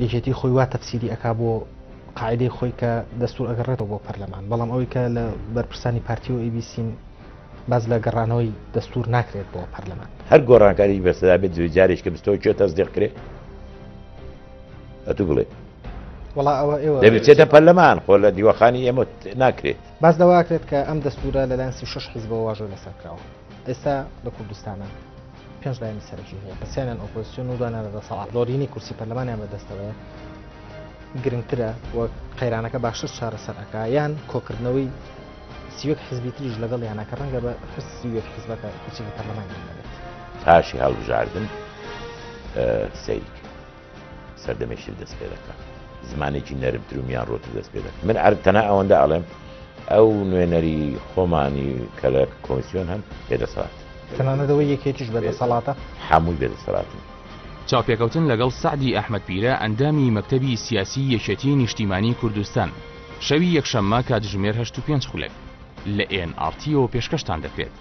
یەکێتی خۆی وا تەفسیری ئەکا بۆ قاعدەی خۆی کە دەستور ئەگەڕێتەوە بۆ پەرلەمان بەڵام ئەوەی کە لە بەرپرسانی پارتی و ئیبیسین باز لە گەڕانەوەی دەستور ناکرێت بۆ پەرلەمان هەر گۆڕانکاری بەسەدا بێت جارێک کە بستەوە کوێ تەزدیقکرێ ئەتو بڵێ وڵا ئەوە ئێوە دەبێتێتە پەرلەمان خۆ لە دیوەخانی ئێمە ناکرێت باز دەواکرێت کە ئەم دەستورە لەلایەن 36 حیزبەوە واژۆ لەسەرکراوە ئێستا لە کوردستانە 5 لایەنی سەرەکی هەیە بەسییانیان ئۆپۆزیسیۆن و دوانە لەدەسەڵات لۆرینی کورسی پەرلەمانیان بەدەستەوەیە گرنگترە وەک قەیرانەکە باشتر چارەسەر ئەکا یان کۆکردنەوەی سیوەک حیزبی تریش لەگەڵ یانەکە ڕەنگە بە سیوەک حیزبەکە کورسی پەرلەمانی بێت تاشی هەڵبژاردن سەیک سەردەمێشتر دەست پێ دەکات زمانێکی نەرمتر و میان ڕۆتر دەست پێ دەکات من تەنها ئەوەندە ئەڵێم ئەو نوێنەری خۆمانی کە لە کۆمیسیۆن هەن بێدەسەڵات تەنانەتەوەی یەکێتیش بەدەسەڵاتە هەمووی بێدەسەڵاتن چاوپێکەوتن لەگەڵ سعدی ئەحمەد پیرە ئەندامی مەکتەبی سیاسی یەکێتی نیشتیمانی کوردستان شەوی یەکشەممە کاتژمێر 8:05 لە NRT پێشکەشتان دەکرێت.